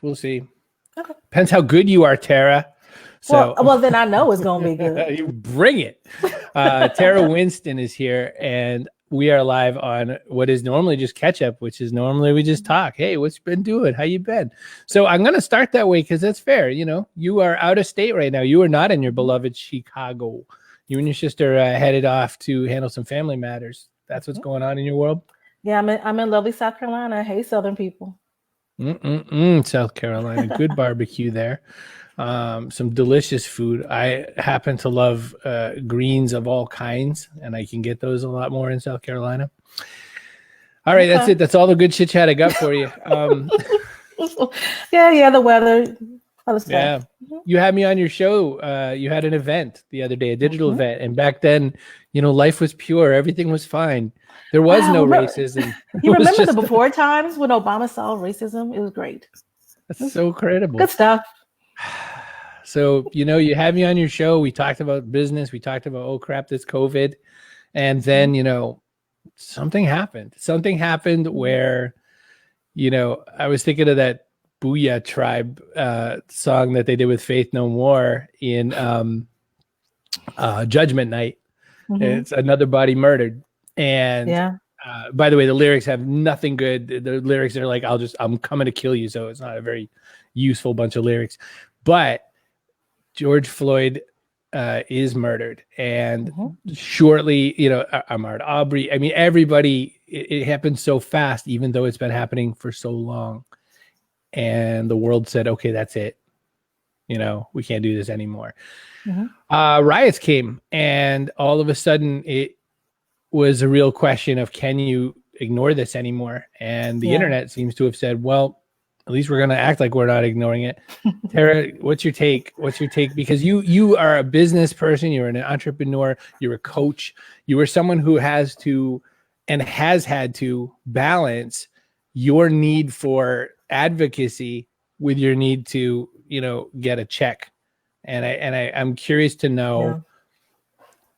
We'll see. Okay. Depends how good you are, Terra. So, well, then I know it's going to be good. You bring it. Terra Winston is here, and we are live on what is normally just catch up, which is normally we just talk. Hey, what's you been doing? How you been? So I'm going to start that way because that's fair. You know, you are out of state right now. You are not in your beloved Chicago. You and your sister headed off to handle some family matters. That's what's going on in your world. Yeah, I'm in lovely South Carolina. Hey, Southern people. South Carolina, good barbecue there. Some delicious food. I happen to love greens of all kinds, and I can get those a lot more in South Carolina. All right, that's it. That's all the good chit chat I got for you. Yeah, the weather. Yeah, you had me on your show. You had an event the other day, a digital event, and back then, you know, life was pure. Everything was fine. There was no racism. You remember the before times when Obama solved racism? It was great. That's so credible. Good stuff. So, you know, you had me on your show. We talked about business. We talked about, oh, crap, this COVID. And then, you know, something happened. Something happened where, you know, I was thinking of that Booyah Tribe song that they did with Faith No More in Judgment Night. It's Another Body Murdered. And by the way, the lyrics have nothing good. The lyrics are like, I'm coming to kill you. So it's not a very useful bunch of lyrics. But George Floyd is murdered. And shortly, you know, Ahmaud Arbery. I mean, everybody, it happened so fast, even though it's been happening for so long. And the world said, okay, that's it. You know, we can't do this anymore. Riots came, and all of a sudden it was a real question of, can you ignore this anymore? And the internet seems to have said, well, at least we're going to act like we're not ignoring it. Terra, what's your take? Because you are a business person. You're an entrepreneur. You're a coach. You are someone who has to and has had to balance your need for advocacy with your need to, you know, get a check. And I'm curious to know,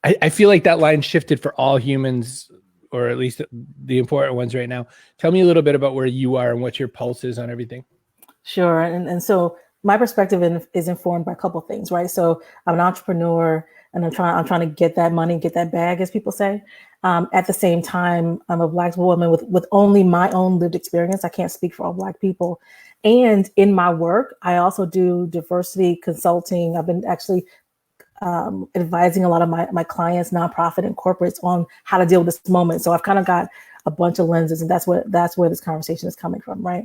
I feel like that line shifted for all humans, or at least the important ones right now. Tell me a little bit about where you are and what your pulse is on everything. Sure. And so my perspective is informed by a couple of things, right? So I'm an entrepreneur, and I'm trying to get that money, get that bag, as people say. At the same time, I'm a Black woman with only my own lived experience. I can't speak for all Black people. And in my work, I also do diversity consulting. I've been actually advising a lot of my clients, nonprofit and corporates, on how to deal with this moment. So I've kind of got a bunch of lenses, and that's where this conversation is coming from, right?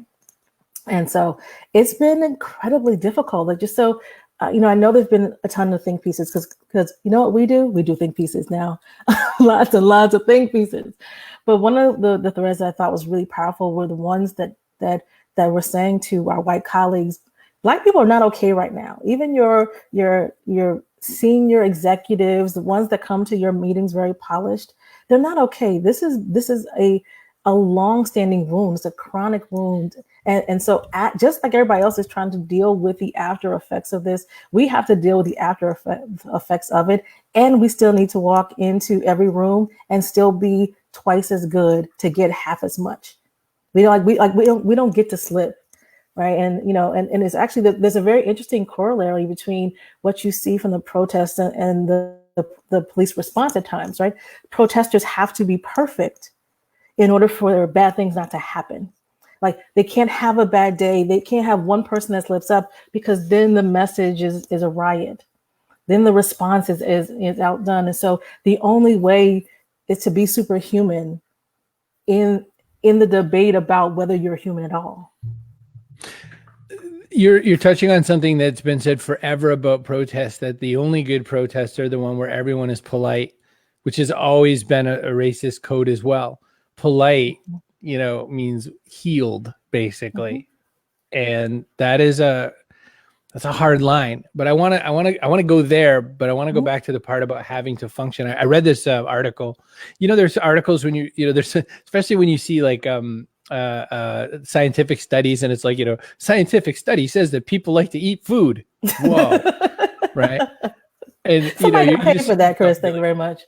And so it's been incredibly difficult. Like, just so you know, I know there's been a ton of think pieces because you know what we do? We do think pieces now, lots and lots of think pieces. But one of the threads that I thought was really powerful were the ones that were saying to our white colleagues, Black people are not okay right now. Even your senior executives, the ones that come to your meetings very polished, they're not okay. This is a long-standing wound. It's a chronic wound. And so just like everybody else is trying to deal with the after effects of this, we have to deal with the after effects of it. And we still need to walk into every room and still be twice as good to get half as much. We don't get to slip. Right. And, you know, and it's actually there's a very interesting corollary between what you see from the protests and the police response at times. Right. Protesters have to be perfect in order for their bad things not to happen. Like, they can't have a bad day. They can't have one person that slips up, because then the message is a riot. Then the response is outdone. And so the only way is to be superhuman in the debate about whether you're human at all. You're touching on something that's been said forever about protests, that the only good protests are the one where everyone is polite, which has always been a racist code as well. Polite, you know, means healed, basically. And that's a hard line. But I want to go there, but I want to go back to the part about having to function. I read this article. You know, there's articles when there's, especially when you see like scientific studies, and it's like, you know, scientific study says that people like to eat food. Whoa. Right. And somebody, you know, pay for that, Chris. Thank you very much.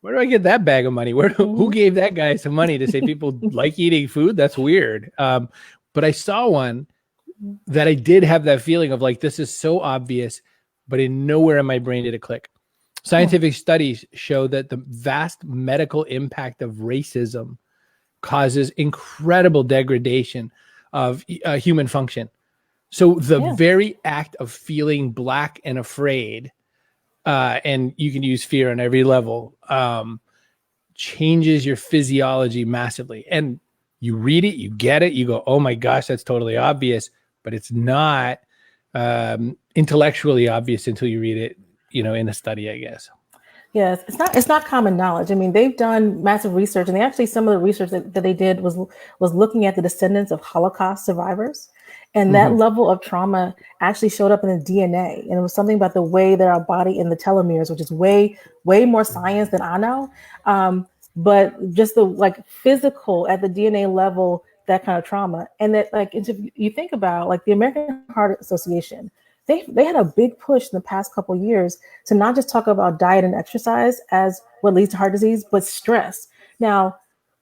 Where do I get that bag of money? Who gave that guy some money to say people like eating food? That's weird. But I saw one that I did have that feeling of like, this is so obvious, but in nowhere in my brain did it click. Scientific studies show that the vast medical impact of racism causes incredible degradation of human function. So the very act of feeling black and afraid, and you can use fear on every level, changes your physiology massively. And you read it, you get it, you go, oh my gosh, that's totally obvious, but it's not intellectually obvious until you read it, in a study, I guess. Yes, it's not common knowledge. I mean, they've done massive research, and actually some of the research that they did was looking at the descendants of Holocaust survivors. And that level of trauma actually showed up in the DNA. And it was something about the way that our body in the telomeres, which is way, way more science than I know. But just the physical at the DNA level, that kind of trauma. And that if you think about the American Heart Association, they had a big push in the past couple of years to not just talk about diet and exercise as what leads to heart disease, but stress. Now,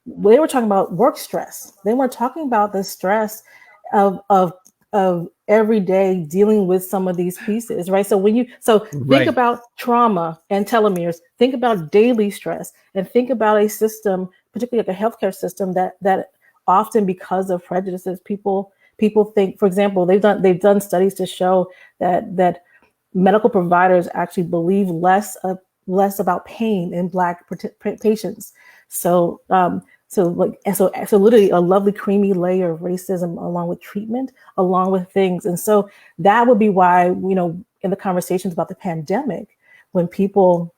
they were talking about work stress. They weren't talking about the stress of every day dealing with some of these pieces, right? So think about trauma and telomeres, think about daily stress, and think about a system, particularly a healthcare system that often, because of prejudices, people think, for example, they've done studies to show that medical providers actually believe less about pain in Black patients. So literally a lovely creamy layer of racism along with treatment, along with things. And so that would be why, in the conversations about the pandemic, when people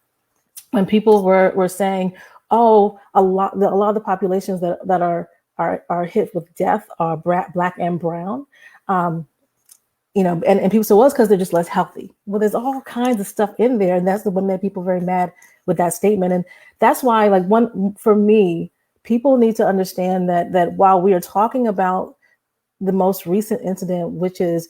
were saying, oh, a lot of the populations that are hit with death are Black and brown, and people say, well, it's because they're just less healthy. Well, there's all kinds of stuff in there, and that's what made people very mad with that statement. And that's why, for me, people need to understand that while we are talking about the most recent incident, which is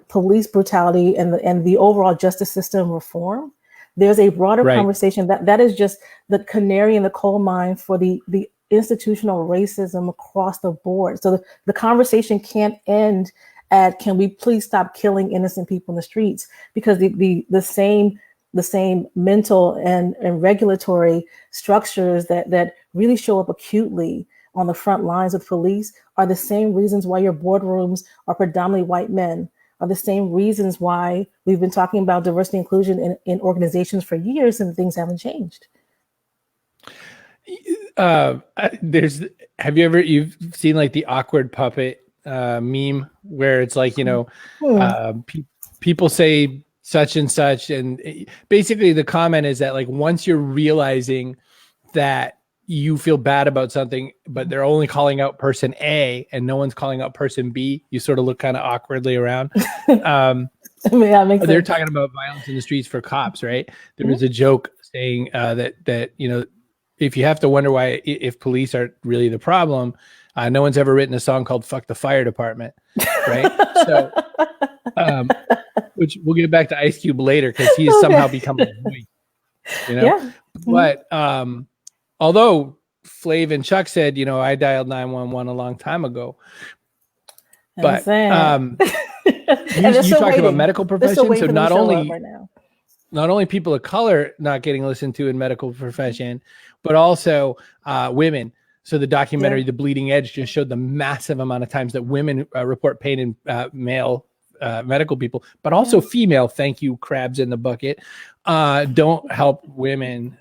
police brutality and the overall justice system reform, there's a broader conversation that is just the canary in the coal mine for the institutional racism across the board. So the conversation can't end at, can we please stop killing innocent people in the streets? Because the same mental and regulatory structures that really show up acutely on the front lines of police are the same reasons why your boardrooms are predominantly white men, are the same reasons why we've been talking about diversity and inclusion in organizations for years and things haven't changed. You've seen the awkward puppet meme where it's people say such and such, and basically the comment is that once you're realizing that you feel bad about something, but they're only calling out person A and no one's calling out person B, you sort of look kind of awkwardly around. They're talking about violence in the streets for cops, right? There was a joke saying that if you have to wonder why, if police are really the problem, no one's ever written a song called "Fuck the Fire Department," right? So, which we'll get back to Ice Cube later because he's somehow become a voice, Yeah. But although Flav and Chuck said, I dialed 911 a long time ago, but you talked about medical professions, so not only people of color not getting listened to in medical profession, but also women. So the documentary, The Bleeding Edge, just showed the massive amount of times that women report pain in male medical people, but also female, thank you, crabs in the bucket, don't help women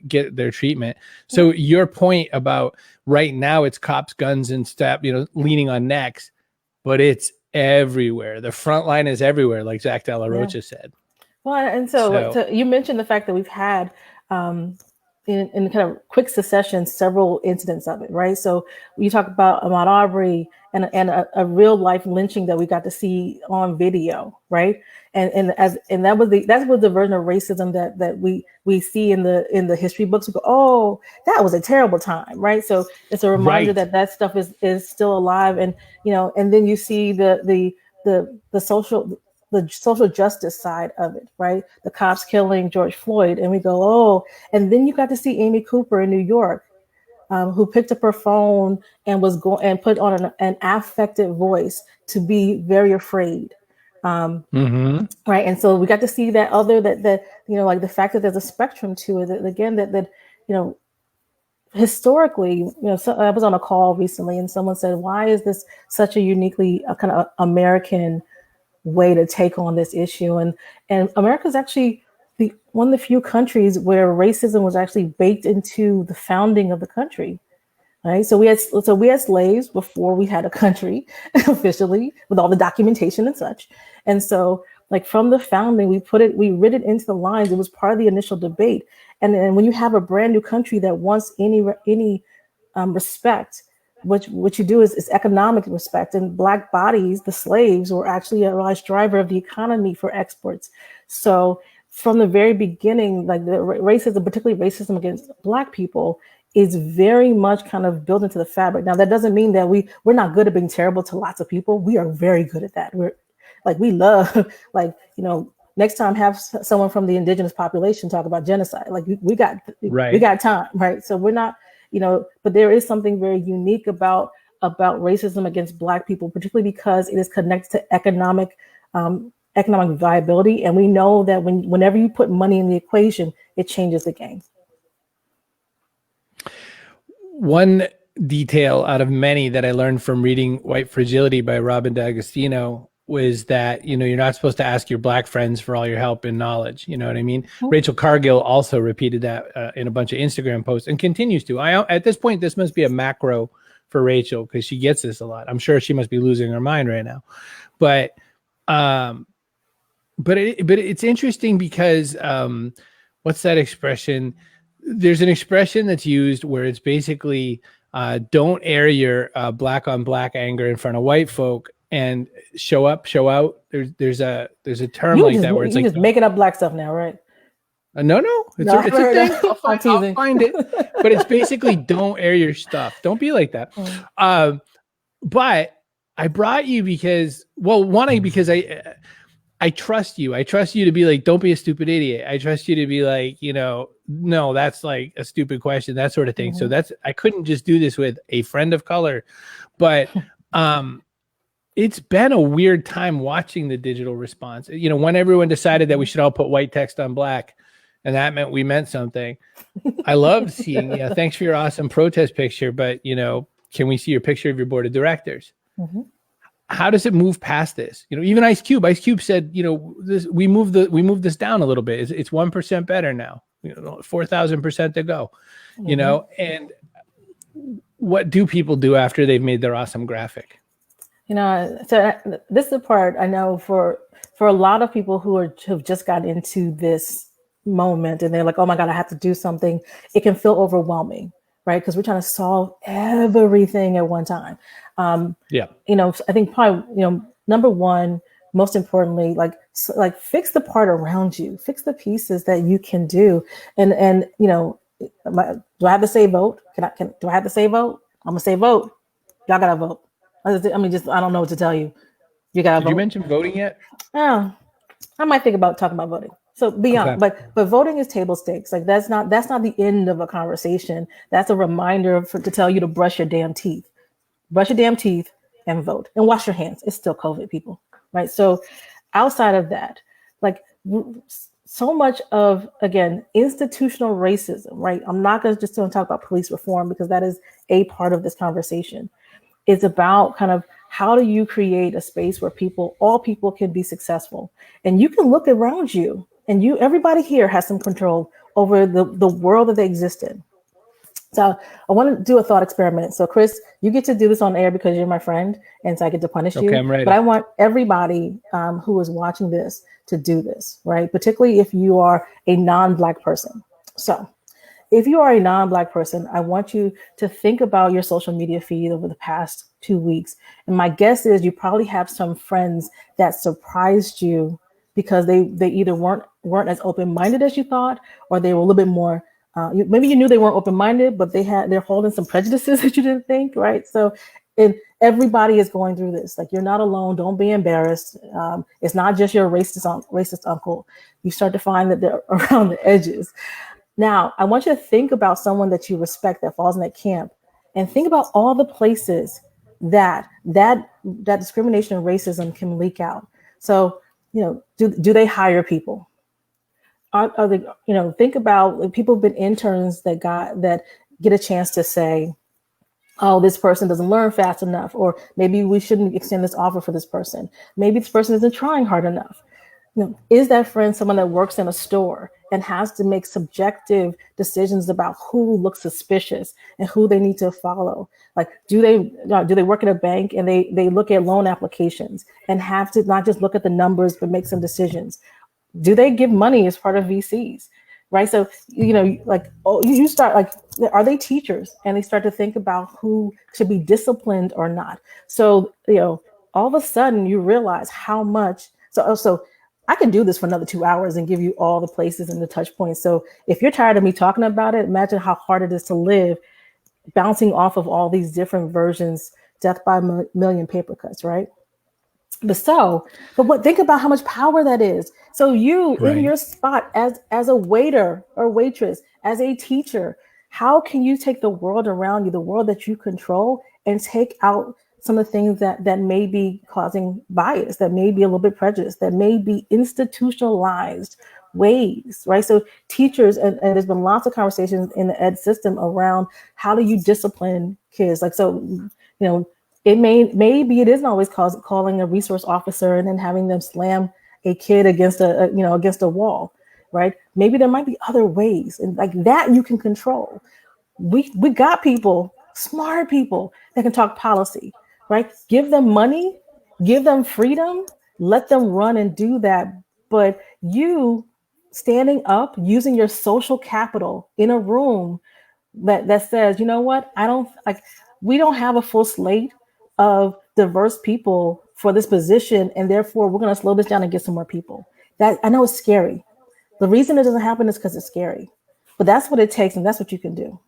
get their treatment. So your point about right now it's cops, guns, and stuff, leaning on necks, but it's everywhere. The front line is everywhere, like Zach De La Rocha said. Well, and so you mentioned the fact that we've had in kind of quick succession several incidents of it, right? So you talk about Ahmaud Arbery and a real life lynching that we got to see on video, right? And that was the version of racism that we see in the history books. We go, oh, that was a terrible time, right? So it's a reminder that stuff is still alive, and and then you see the social justice side of it, right? The cops killing George Floyd, and we go, oh, and then you got to see Amy Cooper in New York who picked up her phone and was going and put on an affected voice to be very afraid. Right. And so we got to see that like the fact that there's a spectrum to it, that again, that historically, so I was on a call recently and someone said, why is this such a uniquely kind of American way to take on this issue? And America is actually one of the few countries where racism was actually baked into the founding of the country. Right. So we had slaves before we had a country officially, with all the documentation and such. And so, like, from the founding, we writ it into the lines. It was part of the initial debate. And then when you have a brand new country that wants any respect, what you do is economic respect. And Black bodies, the slaves, were actually a large driver of the economy for exports. So from the very beginning, like the racism, particularly racism against Black people, is very much kind of built into the fabric. Now, that doesn't mean that we're not good at being terrible to lots of people. We are very good at that. We love, next time have someone from the indigenous population talk about genocide. Like we got time, right? So we're not, but there is something very unique about racism against Black people, particularly because it is connected to economic viability. And we know that whenever you put money in the equation, it changes the game. One detail out of many that I learned from reading White Fragility by Robin D'Agostino was that, you're not supposed to ask your Black friends for all your help and knowledge. You know what I mean? Mm-hmm. Rachel Cargill also repeated that in a bunch of Instagram posts and continues to. At this point, this must be a macro for Rachel because she gets this a lot. I'm sure she must be losing her mind right now. But it's interesting because what's that expression? There's an expression that's used where it's basically don't air your Black on Black anger in front of white folk and show up, show out. There's a term like that where it's like just making up Black stuff now, right? No, it's a thing. I'll find it. But it's basically don't air your stuff. Don't be like that. But I brought you because I trust you. I trust you to be like, don't be a stupid idiot. I trust you to be like, no, that's like a stupid question, that sort of thing. Mm-hmm. So I couldn't just do this with a friend of color, but it's been a weird time watching the digital response. When everyone decided that we should all put white text on Black, and that meant we meant something. I loved seeing, thanks for your awesome protest picture, but can we see your picture of your board of directors? Mm-hmm. How does it move past this? Even Ice Cube said, we moved this down a little bit. It's 1% better now, 4,000% to go, mm-hmm. And what do people do after they've made their awesome graphic? So this is the part I know for a lot of people who have just got into this moment and they're like, oh my God, I have to do something. It can feel overwhelming, right? Because we're trying to solve everything at one time. I think probably, number one, most importantly, like fix the part around you, fix the pieces that you can do. And do I have to say vote? Do I have to say vote? I'm gonna say vote. Y'all gotta vote. I don't know what to tell you. You gotta vote. Did you mention voting yet? Oh, I might think about talking about voting. So beyond, okay. but voting is table stakes. Like that's not the end of a conversation. That's a reminder to tell you to brush your damn teeth. Brush your damn teeth and vote and wash your hands. It's still COVID, people, right? So outside of that, like so much of, again, institutional racism, right? I'm not going to just talk about police reform because that is a part of this conversation. It's about kind of how do you create a space where all people can be successful, and you can look around you and everybody here has some control over the world that they exist in. So I want to do a thought experiment. So Chris, you get to do this on air because you're my friend, and so I get to punish you. Okay, I'm ready. But I want everybody who is watching this to do this, right? Particularly if you are a non-Black person. So if you are a non-Black person, I want you to think about your social media feed over the past 2 weeks. And my guess is you probably have some friends that surprised you because they either weren't as open-minded as you thought, or they were a little bit more maybe you knew they weren't open-minded, but they're holding some prejudices that you didn't think, right? So everybody is going through this. Like, you're not alone. Don't be embarrassed. It's not just your racist uncle. You start to find that they're around the edges. Now, I want you to think about someone that you respect that falls in that camp, and think about all the places that discrimination and racism can leak out. So, do they hire people? Are they, think about people who've been interns that get a chance to say, oh, this person doesn't learn fast enough, or maybe we shouldn't extend this offer for this person. Maybe this person isn't trying hard enough. Is that friend someone that works in a store and has to make subjective decisions about who looks suspicious and who they need to follow? Like, do they work at a bank and they look at loan applications and have to not just look at the numbers but make some decisions? Do they give money as part of VCs? Right. So, you start like, are they teachers? And they start to think about who should be disciplined or not. So, all of a sudden you realize how much. So I can do this for another 2 hours and give you all the places and the touch points. So if you're tired of me talking about it, imagine how hard it is to live bouncing off of all these different versions, death by a million paper cuts, right? Think about how much power that is. So you, right, in your spot as a waiter or waitress, as a teacher, how can you take the world around you, the world that you control, and take out some of the things that may be causing bias, that may be a little bit prejudiced, that may be institutionalized ways, right? So teachers, and there's been lots of conversations in the ed system around how do you discipline kids? Like, so, it maybe it isn't always calling a resource officer and then having them slam a kid against a wall, right? Maybe there might be other ways, and like that you can control. We got people, smart people that can talk policy, right? Give them money, give them freedom, let them run and do that. But you standing up, using your social capital in a room that says, you know what, we don't have a full slate of diverse people for this position, and therefore we're going to slow this down and get some more people. That, I know, it's scary. The reason it doesn't happen is because it's scary, but that's what it takes, and that's what you can do.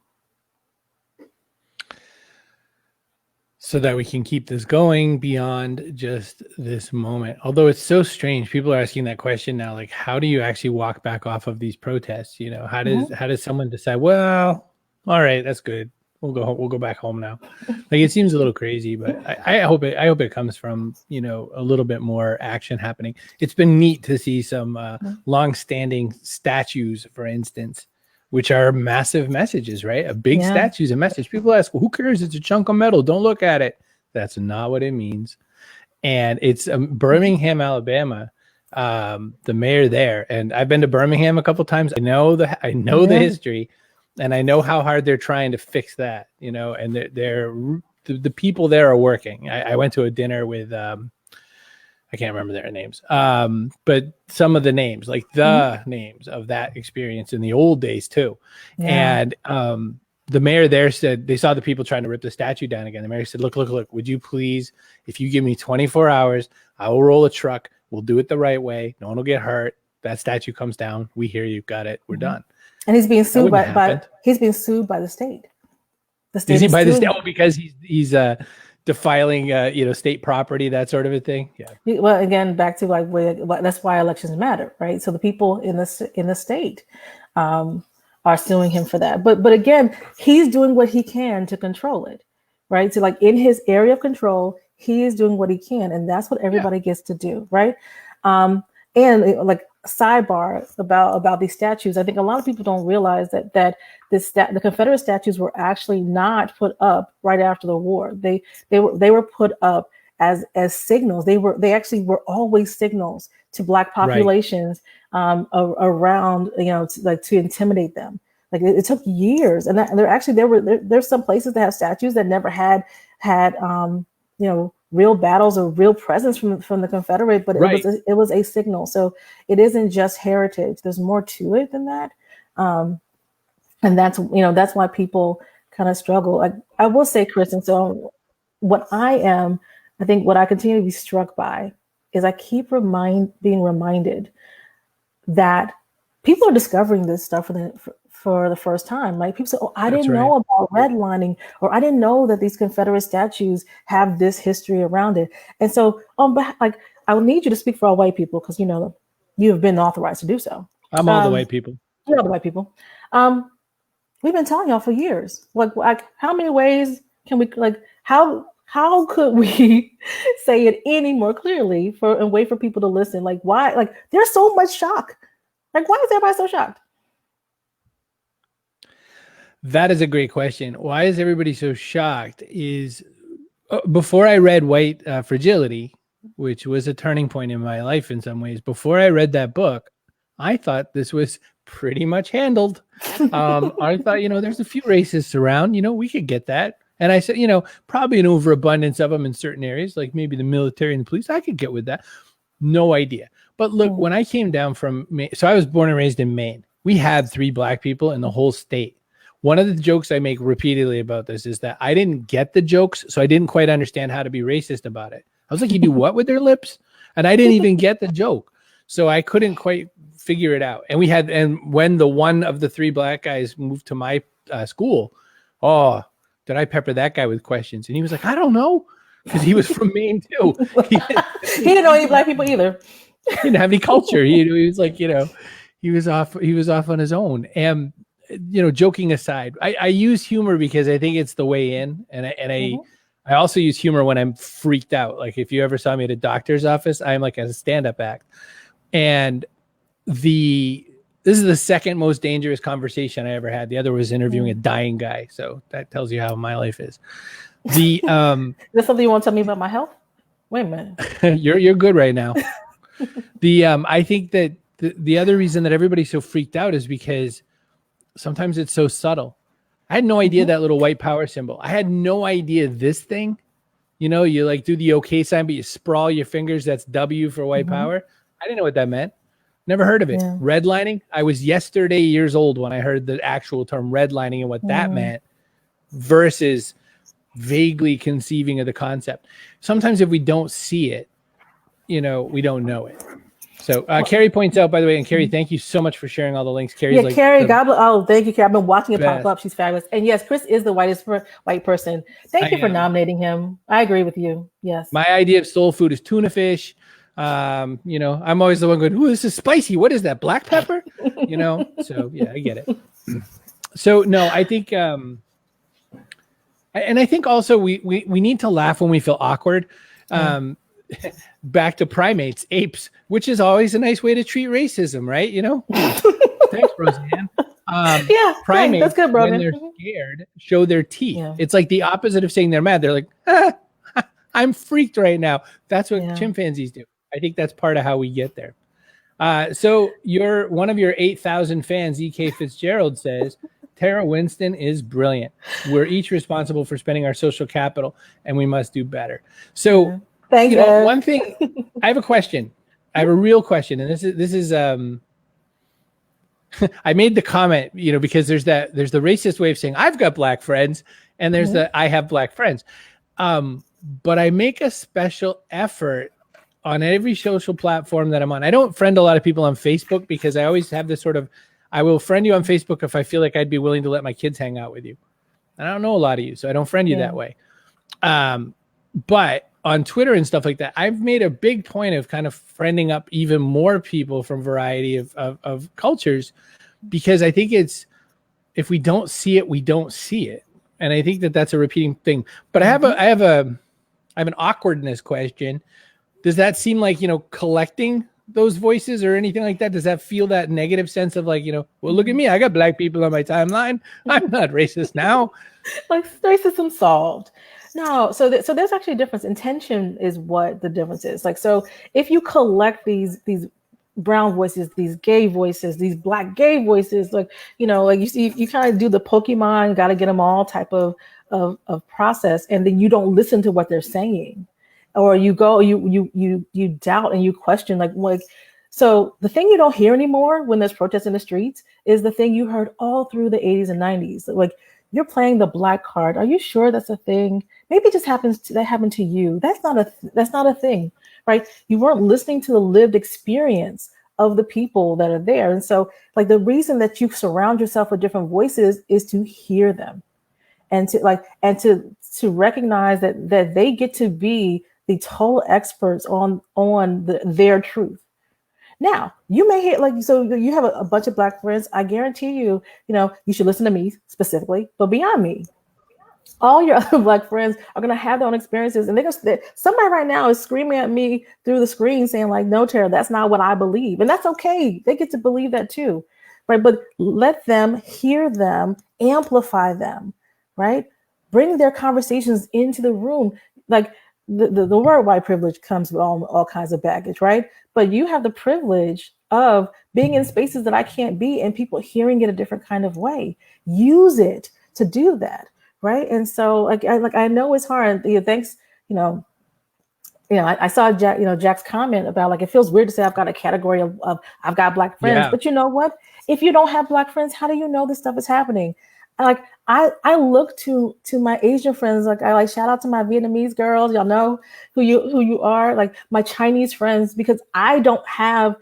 So that we can keep this going beyond just this moment. Although it's so strange, people are asking that question now, like, how do you actually walk back off of these protests? How does someone decide, well, all right, that's good, we'll go back home now? Like, it seems a little crazy, but I hope it comes from, a little bit more action happening. It's been neat to see some long-standing statues, for instance, which are massive messages, right? A big statue is a message. People ask, well, who cares? It's a chunk of metal. Don't look at it. That's not what it means. And it's Birmingham, Alabama. The mayor there, and I've been to Birmingham a couple times. I know the history, and I know how hard they're trying to fix that. And the people there are working. I went to a dinner with I can't remember their names, but some of the names, like the names of that experience in the old days too. Yeah. And the mayor there said they saw the people trying to rip the statue down again. The mayor said, look, would you please, if you give me 24 hours, I will roll a truck. We'll do it the right way. No one will get hurt. That statue comes down. We hear you. Got it. We're done. And he's being sued he's being sued by the state. The state is he by the state? Oh, because he's defiling, state property, that sort of a thing. Yeah. Well, again, back to that's why elections matter, right? So the people in the state are suing him for that. But again, he's doing what he can to control it, right? So like in his area of control, he is doing what he can, and that's what everybody gets to do, right? And like sidebar about these statues, I think a lot of people don't realize that the Confederate statues were actually not put up right after the war. They were put up as signals. They actually were always signals to Black populations, right, around, to intimidate them. Like it took years, and there's some places that have statues that never had real battles or real presence from the Confederate, but right, it was a signal. So it isn't just heritage. There's more to it than that. And that's why people kind of struggle. Like I will say, Chris, and so I think what I continue to be struck by is I keep being reminded that people are discovering this stuff for the first time. Like people say, oh, I didn't know about redlining, or I didn't know that these Confederate statues have this history around it. And so I will need you to speak for all white people, because you have been authorized to do so. I'm all the white people. You're all the white people. We've been telling y'all for years. Like how many ways can we how could we say it any more clearly and wait for people to listen? Like why? Like there's so much shock. Like why is everybody so shocked? That is a great question. Why is everybody so shocked? Is before I read White Fragility, which was a turning point in my life in some ways, before I read that book, I thought this was pretty much handled. I thought, there's a few racists around, we could get that. And I said, probably an overabundance of them in certain areas, like maybe the military and the police. I could get with that. No idea. But look, when I came down from Maine, so I was born and raised in Maine. We had 3 Black people in the whole state. One of the jokes I make repeatedly about this is that I didn't get the jokes, so I didn't quite understand how to be racist about it. I was like, you do what with their lips? And I didn't even get the joke. So I couldn't quite figure it out. And when the one of the 3 Black guys moved to my school, did I pepper that guy with questions? And he was like, I don't know, because he was from Maine too. He didn't know any Black people either. He didn't have any culture. He was like, he was off on his own. And joking aside, I use humor because I think it's the way in, and I also use humor when I'm freaked out. Like if you ever saw me at a doctor's office, I'm like a stand-up act. And this is the second most dangerous conversation I ever had. The other was interviewing a dying guy. So that tells you how my life is. Is there something you want to tell me about my health? Wait a minute. You're good right now. I think that the other reason that everybody's so freaked out is because sometimes it's so subtle. I had no idea that little white power symbol. I had no idea this thing, you like do the okay sign, but you sprawl your fingers. That's W for white power. I didn't know what that meant. Never heard of it. Yeah. Redlining. I was yesterday years old when I heard the actual term redlining and what that meant versus vaguely conceiving of the concept. Sometimes if we don't see it, we don't know it. So Carrie points out, by the way, and Carrie, thank you so much for sharing all the links. Carrie's Carrie, God bless. Oh, thank you, Carrie. I've been watching it pop up. She's fabulous. And yes, Chris is the white person. Thank you for nominating him. I agree with you. Yes. My idea of soul food is tuna fish. I'm always the one going, ooh, this is spicy. What is that? Black pepper? So yeah, I get it. So no, I think, and I think also we need to laugh when we feel awkward. Back to primates, apes, which is always a nice way to treat racism, right? Thanks, Roseanne. Primates, that's good, bro. When they're scared, show their teeth. Yeah. It's like the opposite of saying they're mad. They're like, I'm freaked right now. That's what chimpanzees do. I think that's part of how we get there. So one of your 8,000 fans, E.K. Fitzgerald, says, Terra Winston is brilliant. We're each responsible for spending our social capital, and we must do better. So, thank you. One thing, I have a question. I have a real question, and this is I made the comment, because there's the racist way of saying I've got Black friends, and there's the I have Black friends. But I make a special effort on every social platform that I'm on. I don't friend a lot of people on Facebook because I always have this sort of, I will friend you on Facebook if I feel like I'd be willing to let my kids hang out with you. And I don't know a lot of you, so I don't friend you that way. But on Twitter and stuff like that, I've made a big point of kind of friending up even more people from variety of cultures, because I think it's, if we don't see it, we don't see it. And I think that that's a repeating thing. But I have an awkwardness question. Does that seem like, collecting those voices or anything like that? Does that feel that negative sense of like, well, look at me, I got Black people on my timeline. I'm not racist now. Like racism solved. No, so there's actually a difference. Intention is what the difference is. Like, so if you collect these brown voices, these gay voices, these Black gay voices, like, like you see, you kind of do the Pokemon, got to get them all type of process, and then you don't listen to what they're saying, or you go, you doubt and you question, like. So the thing you don't hear anymore when there's protests in the streets is the thing you heard all through the 80s and 90s. Like, you're playing the Black card. Are you sure that's a thing? Maybe it just that happened to you. That's not a thing, right? You weren't listening to the lived experience of the people that are there. And so, like, the reason that you surround yourself with different voices is to hear them, and to recognize that they get to be the total experts on their truth. Now, you may hear like, so you have a bunch of Black friends. I guarantee you, you should listen to me specifically, but beyond me, all your other Black friends are going to have their own experiences. And somebody right now is screaming at me through the screen saying like, no, Tara, that's not what I believe. And that's okay. They get to believe that too. Right. But let them hear them, amplify them, right? Bring their conversations into the room. Like the word white privilege comes with all kinds of baggage, right? But you have the privilege of being in spaces that I can't be and people hearing it a different kind of way. Use it to do that. Right. And so I know it's hard. Thanks. I saw Jack's comment about like, it feels weird to say I've got a category of I've got Black friends, but you know what? If you don't have Black friends, how do you know this stuff is happening? Like I look to my Asian friends, like I shout out to my Vietnamese girls, y'all know who you are, like my Chinese friends, because I don't have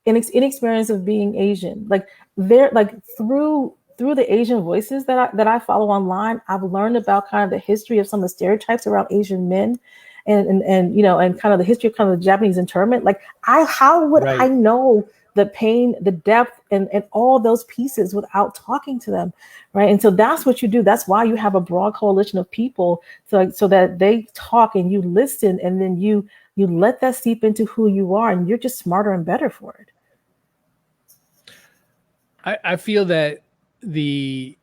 an experience of being Asian. Like they're like through the Asian voices that I follow online, I've learned about kind of the history of some of the stereotypes around Asian men and kind of the history of kind of the Japanese internment. Like how would I know the pain, the depth, and all those pieces without talking to them, right? And so that's what you do. That's why you have a broad coalition of people, so that they talk and you listen, and then you let that seep into who you are, and you're just smarter and better for it. I feel that there's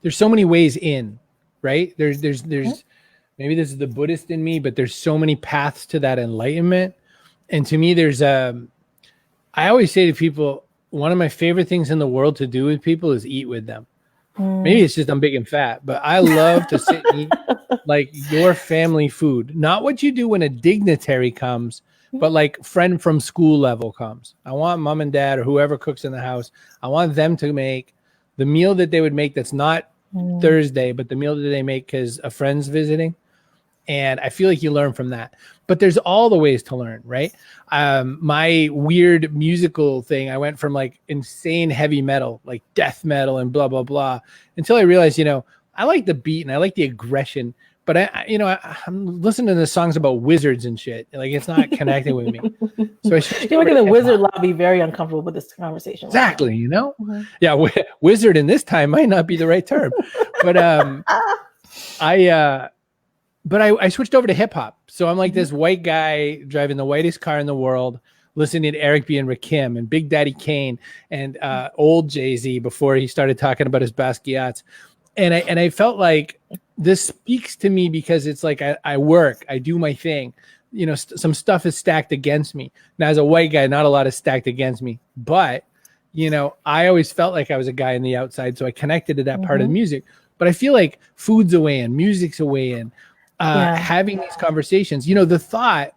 so many ways in, right? There's maybe this is the Buddhist in me, but there's so many paths to that enlightenment. And to me, I always say to people, one of my favorite things in the world to do with people is eat with them. Maybe it's just I'm big and fat, but I love to sit and eat like your family food, not what you do when a dignitary comes, but like friend from school level comes. I want mom and dad or whoever cooks in the house. I want them to make the meal that they would make. That's not Thursday, but the meal that they make because a friend's visiting. And I feel like you learn from that, but there's all the ways to learn, right? My weird musical thing, I went from like insane heavy metal, like death metal and blah, blah, blah, until I realized, I like the beat and I like the aggression, but I'm listening to the songs about wizards and shit. Like it's not connecting with me. So you're making the wizard lobby very uncomfortable with this conversation. Exactly. Yeah. Wizard in this time might not be the right term, but I switched over to hip hop. So I'm like this white guy driving the whitest car in the world, listening to Eric B. and Rakim and Big Daddy Kane and old Jay-Z before he started talking about his Basquiat's. And I felt like this speaks to me because it's like I work, I do my thing. Some stuff is stacked against me. Now, as a white guy, not a lot is stacked against me. But, I always felt like I was a guy on the outside. So I connected to that part of the music. But I feel like food's a way in, music's a way in. Having these conversations, the thought,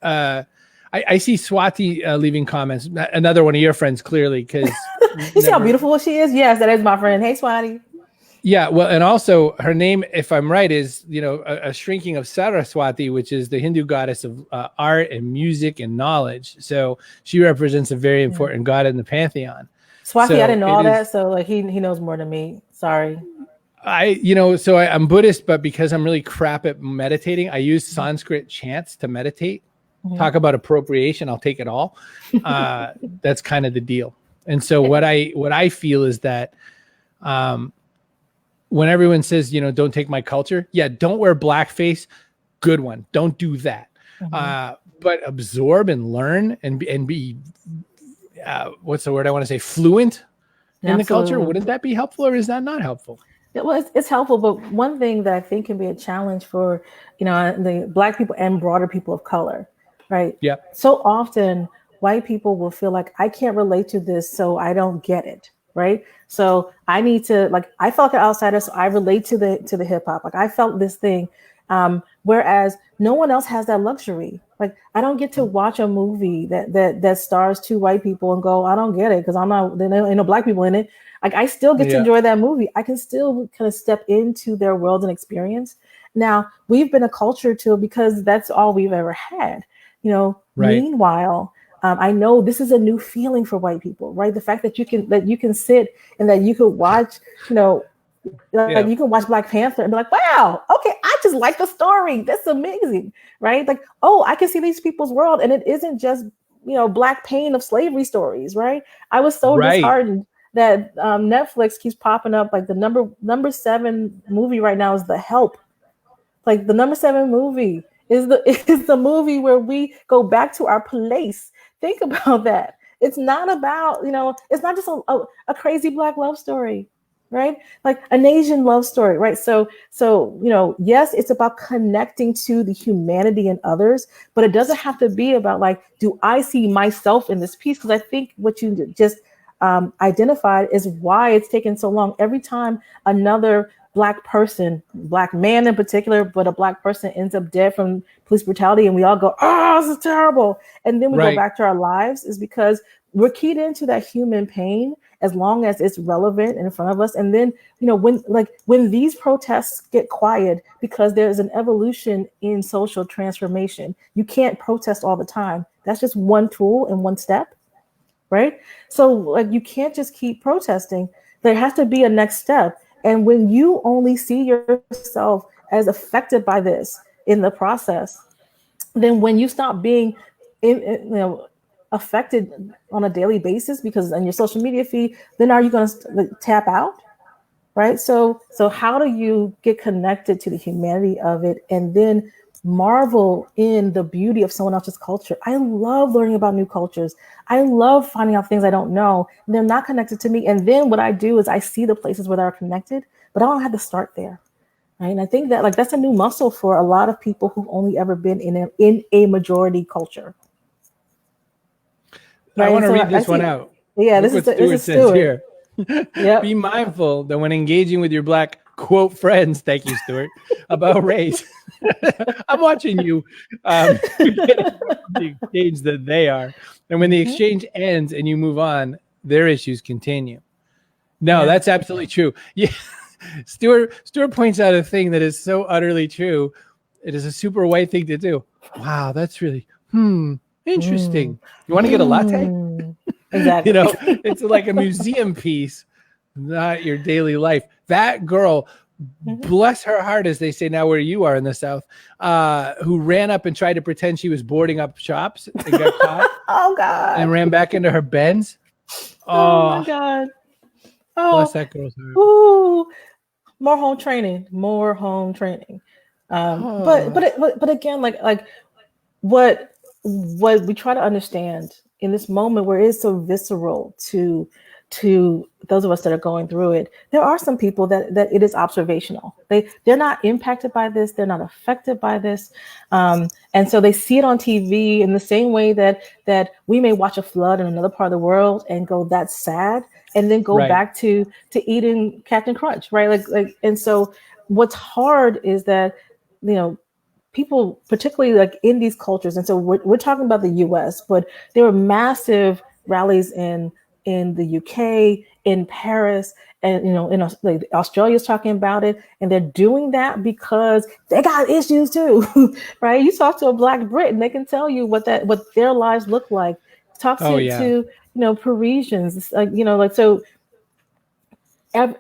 I see Swati leaving comments, another one of your friends, clearly, because you see how beautiful she is. Yes, that is my friend. Hey, Swati. Yeah, well, and also her name, if I'm right, is a shrinking of Saraswati, which is the Hindu goddess of art and music and knowledge. So she represents a very important god in the pantheon. Swati, I didn't know all that, so like he knows more than me. Sorry. I'm Buddhist, but because I'm really crap at meditating, I use Sanskrit chants to meditate. Talk about appropriation, I'll take it all. That's kind of the deal. And so what I feel is that when everyone says, don't take my culture, don't wear blackface. Good one. Don't do that. But absorb and learn and be what's the word I want to say? Fluent in the culture. Wouldn't that be helpful, or is that not helpful? Well, it's helpful, but one thing that I think can be a challenge for, the Black people and broader people of color, right? Yeah. So often white people will feel like I can't relate to this, so I don't get it, right? So I need to, like, I felt like an outsider, so I relate to the hip hop. Like I felt this thing, whereas no one else has that luxury. Like I don't get to watch a movie that stars two white people and go, I don't get it because there ain't no Black people in it. Like I still get to enjoy that movie. I can still kind of step into their world and experience. Now we've been a culture too, because that's all we've ever had, Meanwhile, I know this is a new feeling for white people, right? The fact that you can sit and that you could watch, like you can watch Black Panther and be like, wow, okay, I just like the story. That's amazing, right? Like, oh, I can see these people's world, and it isn't just black pain of slavery stories, right? I was so Right. disheartened that Netflix keeps popping up like the number 7 movie right now is The Help. Like the number 7 movie is the movie where we go back to our place. Think about that. It's not about, it's not just a crazy black love story, right? Like an Asian love story, right? So, yes, it's about connecting to the humanity in others, but it doesn't have to be about like, do I see myself in this piece? Because I think what you just identified is why it's taken so long. Every time another black person, black man in particular, but a black person ends up dead from police brutality, and we all go, "Oh, this is terrible," and then we go back to our lives, is because we're keyed into that human pain as long as it's relevant in front of us. And then, when these protests get quiet, because there's an evolution in social transformation, you can't protest all the time. That's just one tool and one step, right? So like, you can't just keep protesting. There has to be a next step. And when you only see yourself as affected by this in the process, then when you stop being affected on a daily basis because on your social media feed, then are you going to tap out? Right? So how do you get connected to the humanity of it and then marvel in the beauty of someone else's culture? I love learning about new cultures. I love finding out things I don't know, and they're not connected to me. And then what I do is I see the places where they're connected, but I don't have to start there. Right? And I think that like that's a new muscle for a lot of people who've only ever been in a majority culture. Right? I want to read this one out. Yeah, this is Stuart. Here. Yep. Be mindful that when engaging with your black quote friends, thank you, Stuart, about race. I'm watching you the exchange that they are. And when the exchange ends and you move on, their issues continue. No, that's absolutely true. Yeah. Stuart points out a thing that is so utterly true. It is a super white thing to do. Wow, that's really interesting. You want to get a latte? Exactly. It's like a museum piece, not your daily life. That girl, bless her heart, as they say now where you are in the South, who ran up and tried to pretend she was boarding up shops and got caught. Oh, God. And ran back into her Benz. Oh, my God. Oh, bless that girl's heart. Ooh. More home training. But again, like what we try to understand in this moment where it's so visceral to those of us that are going through it, there are some people that it is observational. They're not impacted by this. They're not affected by this. And so they see it on TV in the same way that we may watch a flood in another part of the world and go, that's sad. And then go back to eating Captain Crunch, right? Like, and so what's hard is that, people, particularly like in these cultures, and so we're talking about the U.S., but there were massive rallies in the UK, in Paris, and like Australia's talking about it, and they're doing that because they got issues too, right? You talk to a Black Brit, and they can tell you what their lives look like. Talk to Parisians, so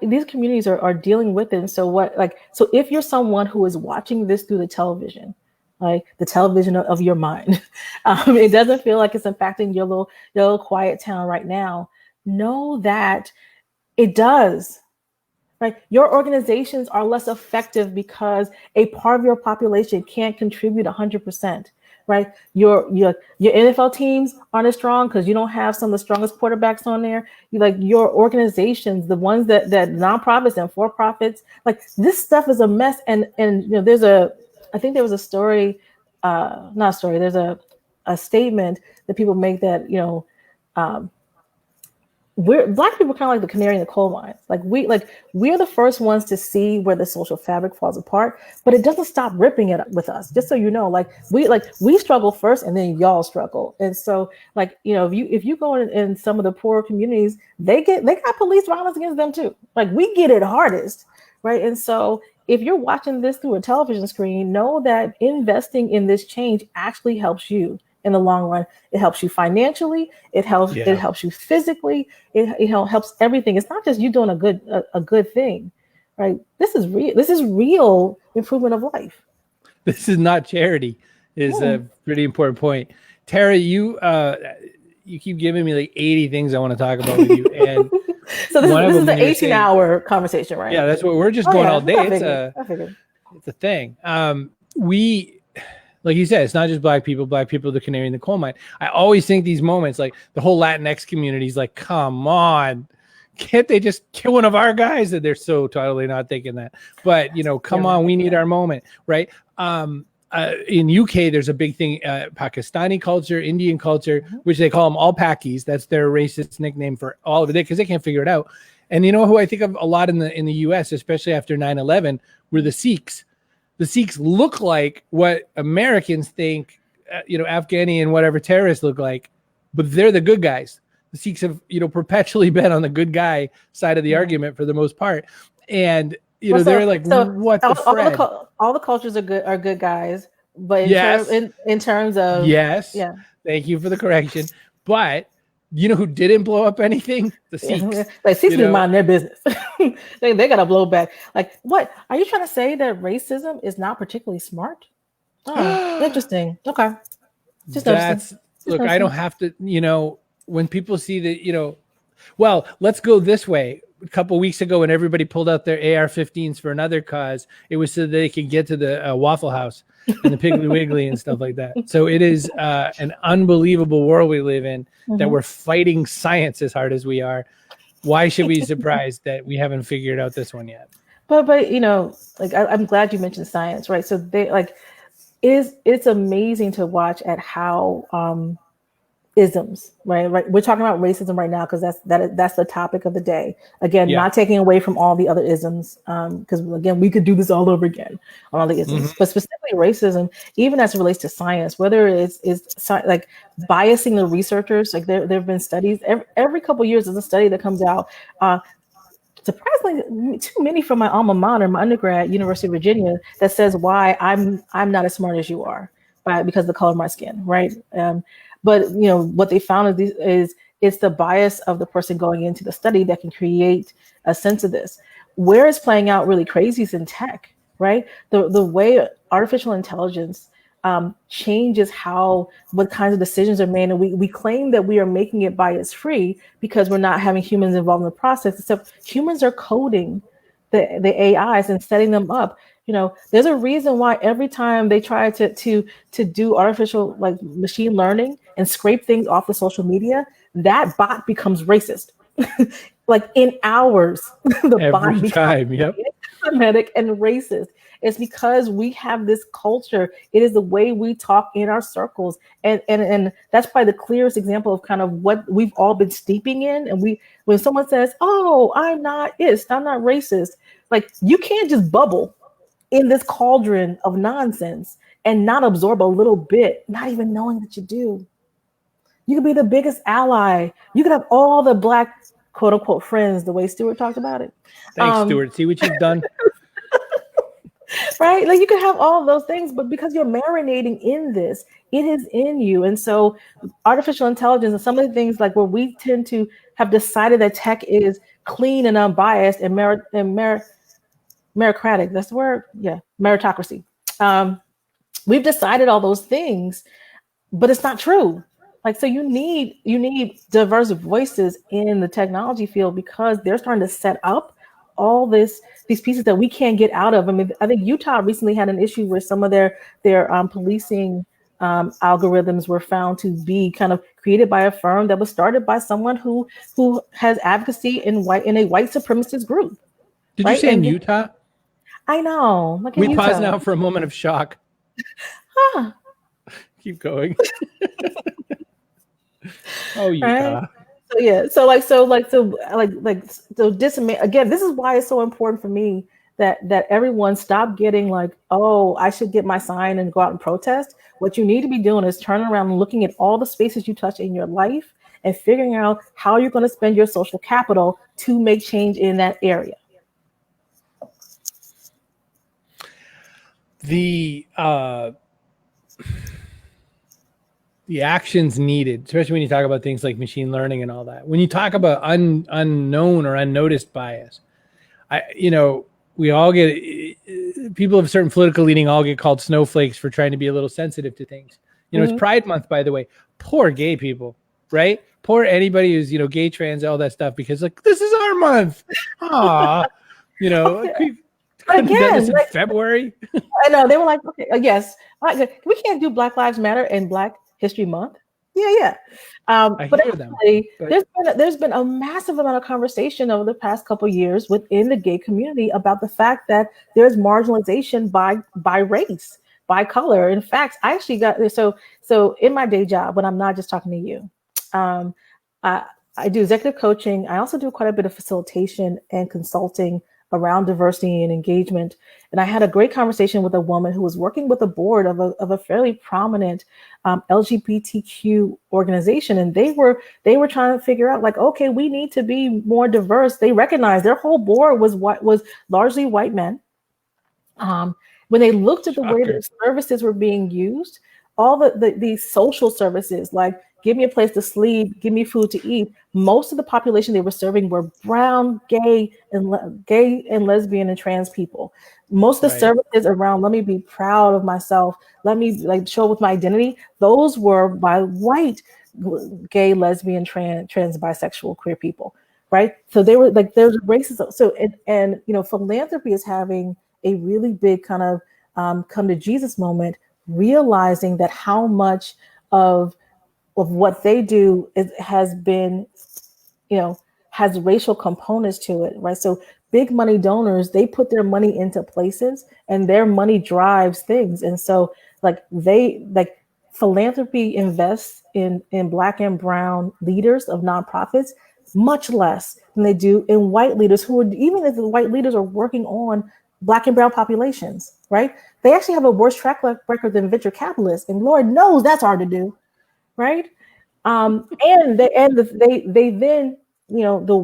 these communities are dealing with it. And so so if you're someone who is watching this through the television, like the television of your mind, it doesn't feel like it's impacting your little quiet town right now. Know that it does. Right? Your organizations are less effective because a part of your population can't contribute 100%. Right? Your NFL teams aren't as strong because you don't have some of the strongest quarterbacks on there. Your organizations, the ones that nonprofits and for-profits, like this stuff is a mess. And I think there was a story, not a story. There's a statement that people make that Black people are kind of like the canary in the coal mine. We're the first ones to see where the social fabric falls apart, but it doesn't stop ripping it up with us. Just so you know, we struggle first, and then y'all struggle. And so, if you go in some of the poorer communities, they got police violence against them too. We get it hardest, right? And so, if you're watching this through a television screen, know that investing in this change actually helps you. In the long run, it helps you financially. It helps you physically. It helps everything. It's not just you doing a good thing, right? This is real. This is real improvement of life. This is not charity. Is a pretty important point. Tara, you keep giving me like 80 things I want to talk about with you, and so this is the 18-hour conversation, right? Yeah, that's what we're just going all day. I figured. It's a thing. We, like you said, it's not just black people. Black people are the canary in the coal mine. I always think these moments, like the whole Latinx community is like, come on, can't they just kill one of our guys? And they're so totally not thinking that. But come on, we need our moment, right? In UK, there's a big thing, Pakistani culture, Indian culture, which they call them all Pakis. That's their racist nickname for all of it, because they can't figure it out. And you know who I think of a lot in the US, especially after 9/11, were the Sikhs. The Sikhs look like what Americans think, Afghani and whatever terrorists look like, but they're the good guys. The Sikhs have, perpetually been on the good guy side of the argument for the most part. And they're like, what the Fred? All the cultures are good guys, but in terms of thank you for the correction. But you know who didn't blow up anything? The Sikhs. Like Sikhs mind their business. they gotta blow back. Like, what are you trying to say, that racism is not particularly smart? Oh, interesting. Okay, look. I don't have to. When people see that, well, let's go this way. A couple of weeks ago, when everybody pulled out their AR-15s for another cause, it was so they could get to the Waffle House and the Piggly Wiggly and stuff like that. So it is an unbelievable world we live in, that we're fighting science as hard as we are. Why should we be surprised that we haven't figured out this one yet? But like I'm glad you mentioned science, right? So it's amazing to watch at how isms, right? We're talking about racism right now because that's the topic of the day. Again, not taking away from all the other isms, because again, we could do this all over again on all the isms, but specifically racism, even as it relates to science, whether it's like biasing the researchers. Like there have been studies every couple of years. There's a study that comes out. Surprisingly, too many from my alma mater, my undergrad, University of Virginia, that says why I'm not as smart as you are, because of the color of my skin, right? But what they found is it's the bias of the person going into the study that can create a sense of this. Where it's playing out really crazy is in tech, right? The way artificial intelligence changes what kinds of decisions are made, and we claim that we are making it bias free because we're not having humans involved in the process. Except humans are coding the AIs and setting them up. There's a reason why every time they try to do artificial, like machine learning, and scrape things off the social media, that bot becomes racist. Like in hours, the bot becomes anti-Semitic and racist. It's because we have this culture. It is the way we talk in our circles, and that's probably the clearest example of kind of what we've all been steeping in. And when someone says, "Oh, I'm not racist," like, you can't just bubble in this cauldron of nonsense and not absorb a little bit, not even knowing that you do. You could be the biggest ally. You could have all the Black quote unquote friends, the way Stuart talked about it. Thanks, Stuart. See what you've done. Right? Like, you could have all those things, but because you're marinating in this, it is in you. And so artificial intelligence and some of the things, like where we tend to have decided that tech is clean and unbiased and meritocratic, that's the word. Yeah. Meritocracy. We've decided all those things, but it's not true. Like, so you need diverse voices in the technology field, because they're starting to set up all these pieces that we can't get out of. I mean, I think Utah recently had an issue where some of their policing algorithms were found to be kind of created by a firm that was started by someone who has advocacy in a white supremacist group. Did you say in Utah? I know. Like, we pause now for a moment of shock. Keep going. Oh, Utah. Right? So yeah. Again, this is why it's so important for me that everyone stop getting like, oh, I should get my sign and go out and protest. What you need to be doing is turning around and looking at all the spaces you touch in your life and figuring out how you're going to spend your social capital to make change in that area. The actions needed, especially when you talk about things like machine learning and all that. When you talk about unknown or unnoticed bias, we all get, people of certain political leaning all get called snowflakes for trying to be a little sensitive to things. It's Pride Month, by the way. Poor gay people, right? Poor anybody who's, gay, trans, all that stuff, because like, this is our month. Aw, Okay. But again, in February. I know they were like, okay, yes, we can't do Black Lives Matter and Black History Month. Yeah. But actually, there's been a massive amount of conversation over the past couple of years within the gay community about the fact that there's marginalization by race, by color. In fact, I actually got so in my day job, when I'm not just talking to you, I do executive coaching. I also do quite a bit of facilitation and consulting around diversity and engagement. And I had a great conversation with a woman who was working with a board of a fairly prominent LGBTQ organization. And they were trying to figure out, like, okay, we need to be more diverse. They recognized their whole board was largely white men. When they looked at the way that services were being used, all these social services, like give me a place to sleep, give me food to eat, most of the population they were serving were brown, gay and lesbian and trans people. Most of the services around, let me be proud of myself, let me like show with my identity, those were by white, gay, lesbian, trans, bisexual, queer people, right? So they were like, there's racism. So and philanthropy is having a really big kind of come to Jesus moment, realizing that how much of what they do has been, has racial components to it, right? So big money donors, they put their money into places and their money drives things. And so philanthropy invests in Black and brown leaders of nonprofits much less than they do in white leaders who are, even if the white leaders are working on Black and brown populations, right? They actually have a worse track record than venture capitalists. And Lord knows that's hard to do. Right. And they then, the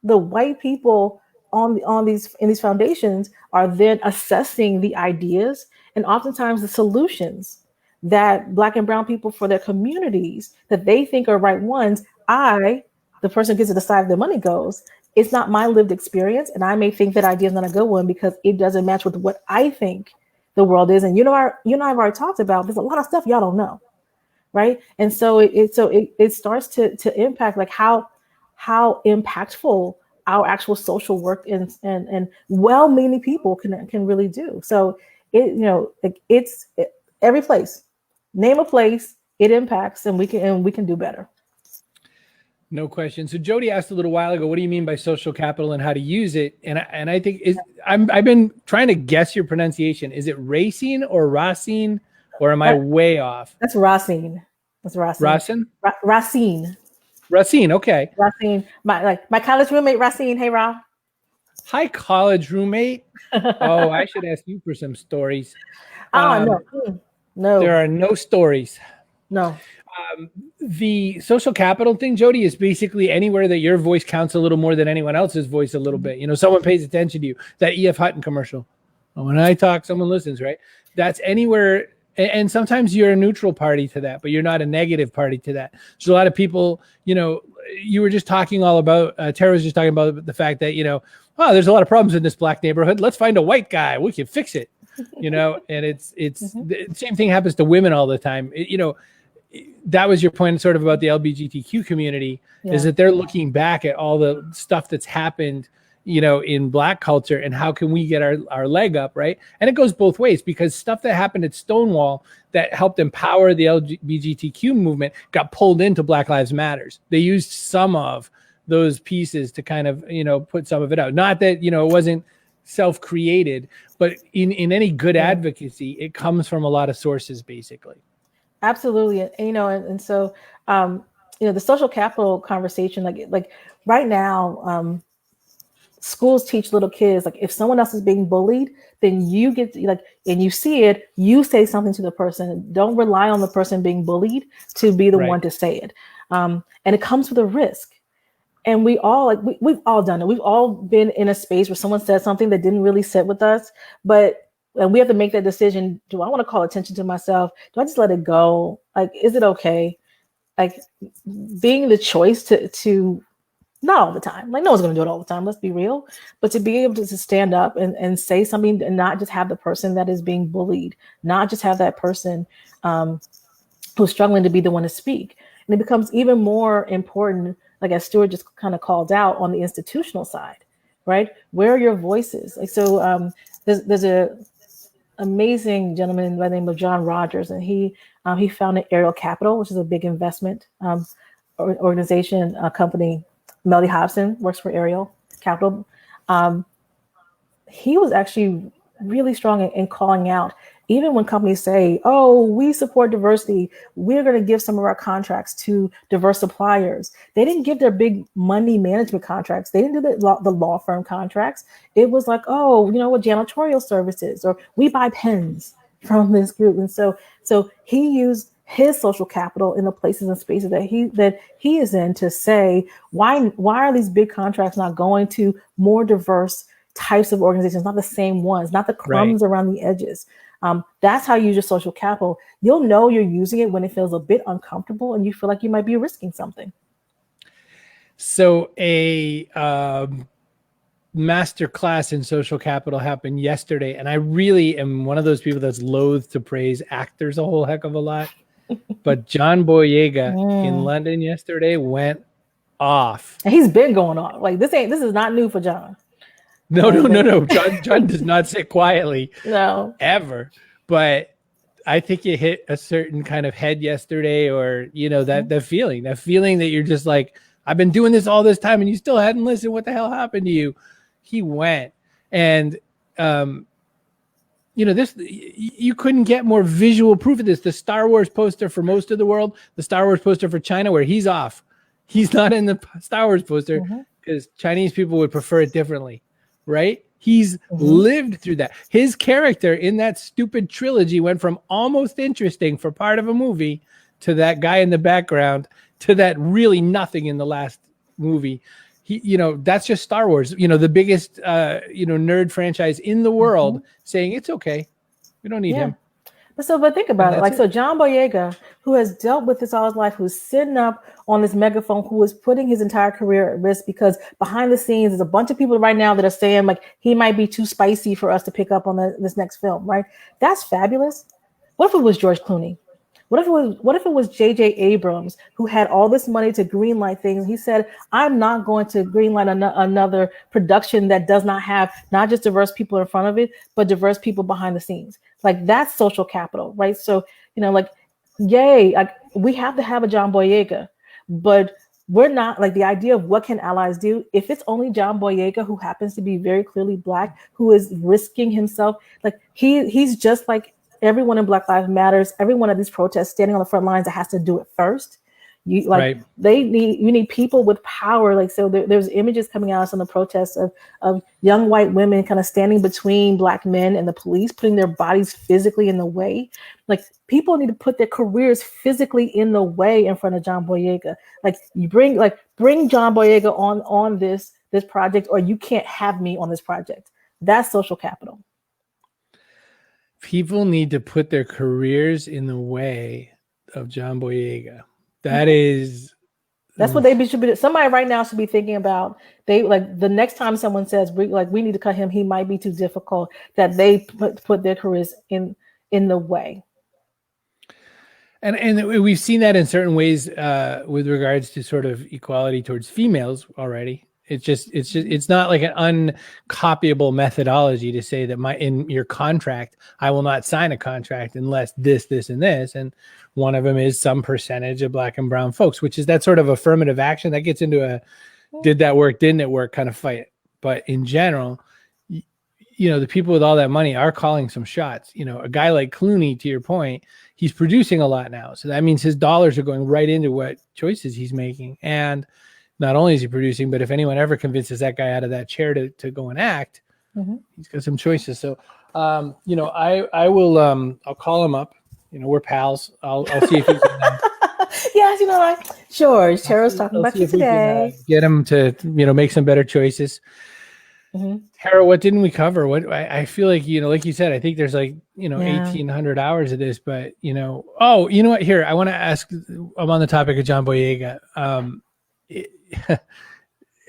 white people in these foundations are then assessing the ideas and oftentimes the solutions that Black and brown people for their communities that they think are right ones. The person who gets to decide if the money goes. It's not my lived experience. And I may think that idea is not a good one because it doesn't match with what I think the world is. And you and I have already talked about, there's a lot of stuff y'all don't know. Right. And so it starts to impact like how impactful our actual social work and well-meaning people can really do. So it's every place, name a place, it impacts, and we can do better. No question. So Jody asked a little while ago, what do you mean by social capital and how to use it? And I think I've been trying to guess your pronunciation. Is it Racine or Racine? Or am I way off? That's Racine. That's Racine. Racine? Racine. Racine, okay. Racine. My college roommate, Racine. Hey, Ra. Hi, college roommate. Oh, I should ask you for some stories. No. There are no stories. No. The social capital thing, Jody, is basically anywhere that your voice counts a little more than anyone else's voice a little bit. Someone pays attention to you. That E.F. Hutton commercial. When I talk, someone listens, right? That's anywhere. And sometimes you're a neutral party to that, but you're not a negative party to that. So a lot of people, you were just talking all about, Terra was just talking about the fact that, there's a lot of problems in this Black neighborhood. Let's find a white guy. We can fix it, and it's the same thing happens to women all the time. That was your point sort of about the LGBTQ community, is that they're looking back at all the stuff that's happened in Black culture and how can we get our leg up, right? And it goes both ways because stuff that happened at Stonewall that helped empower the LGBTQ movement got pulled into Black Lives Matters. They used some of those pieces to kind of, put some of it out. Not that, it wasn't self-created, but in any good advocacy, it comes from a lot of sources, basically. Absolutely. And so, the social capital conversation, like right now, schools teach little kids, like if someone else is being bullied, then you get and you see it, you say something to the person. Don't rely on the person being bullied to be the one to say it. And it comes with a risk. And we've all done it. We've all been in a space where someone said something that didn't really sit with us, and we have to make that decision. Do I want to call attention to myself? Do I just let it go? Like, is it okay? Like being the choice to not all the time, like no one's going to do it all the time. Let's be real. But to be able to stand up and say something and not just have the person that is being bullied, not just have that person who's struggling to be the one to speak. And it becomes even more important, like as Stuart just kind of called out, on the institutional side, right? Where are your voices? Like, so there's a amazing gentleman by the name of John Rogers, and he founded Ariel Capital, which is a big investment organization, company. Melody Hobson works for Ariel Capital. He was actually really strong in calling out, even when companies say, oh, we support diversity, we're going to give some of our contracts to diverse suppliers. They didn't give their big money management contracts. They didn't do the law firm contracts. It was like, oh, you know what, janitorial services, or we buy pens from this group. And so he used his social capital in the places and spaces that he is in to say, why are these big contracts not going to more diverse types of organizations, not the same ones, not the crumbs around the edges. That's how you use your social capital. You'll know you're using it when it feels a bit uncomfortable and you feel like you might be risking something. So a master class in social capital happened yesterday, and I really am one of those people that's loath to praise actors a whole heck of a lot. But John Boyega in London yesterday went off. And he's been going off. Like this is not new for John. No. John does not sit quietly. No. Ever. But I think it hit a certain kind of head yesterday, or, you know, that feeling that you're just like, I've been doing this all this time and you still hadn't listened. What the hell happened to you? He went. And, you know, this, you couldn't get more visual proof of this. The Star Wars poster for most of the world, the Star Wars poster for China, where he's off. He's not in the Star Wars poster because Chinese people would prefer it differently. Right? He's lived through that. His character in that stupid trilogy went from almost interesting for part of a movie to that guy in the background to that really nothing in the last movie. He, you know, that's just Star Wars, you know, the biggest, nerd franchise in the world saying it's okay. We don't need him. But think about it. Like, so John Boyega, who has dealt with this all his life, who's sitting up on this megaphone, who is putting his entire career at risk because behind the scenes, there's a bunch of people right now that are saying like, he might be too spicy for us to pick up on this next film, right? That's fabulous. What if it was George Clooney? What if it was J.J. Abrams, who had all this money to greenlight things? He said, I'm not going to greenlight another production that does not have not just diverse people in front of it, but diverse people behind the scenes. Like, that's social capital, right? So, you know, like, yay, like, we have to have a John Boyega, but we're not, like, the idea of what can allies do, if it's only John Boyega, who happens to be very clearly Black, who is risking himself, like, he's just like everyone in Black Lives Matters, everyone at these protests standing on the front lines that has to do it first. You need people with power. Like, so there's images coming out on the protests of young white women kind of standing between Black men and the police, putting their bodies physically in the way. Like, people need to put their careers physically in the way in front of John Boyega. Like, you bring John Boyega on this project, or you can't have me on this project. That's social capital. People need to put their careers in the way of John Boyega. That's what they should be. Somebody right now should be thinking about. They, like, the next time someone says we need to cut him, he might be too difficult, that they put their careers in the way. And we've seen that in certain ways with regards to sort of equality towards females already. It's not like an uncopyable methodology to say that in your contract, I will not sign a contract unless this, and this. And one of them is some percentage of Black and brown folks, which is that sort of affirmative action that gets into a did that work, didn't it work kind of fight. But in general, you know, the people with all that money are calling some shots. You know, a guy like Clooney, to your point, he's producing a lot now. So that means his dollars are going right into what choices he's making. And not only is he producing, but if anyone ever convinces that guy out of that chair to go and act, he's got some choices. So, you know, I will, I'll call him up. You know, we're pals. I'll see if he can. Yes, you know, like, sure. Cheryl's talking about you today. Get him to, you know, make some better choices. Tara, what didn't we cover? What I feel like, you know, like you said, I think there's like, you know, 1,800 hours of this, but, you know, oh, you know what? Here, I want to ask, I'm on the topic of John Boyega.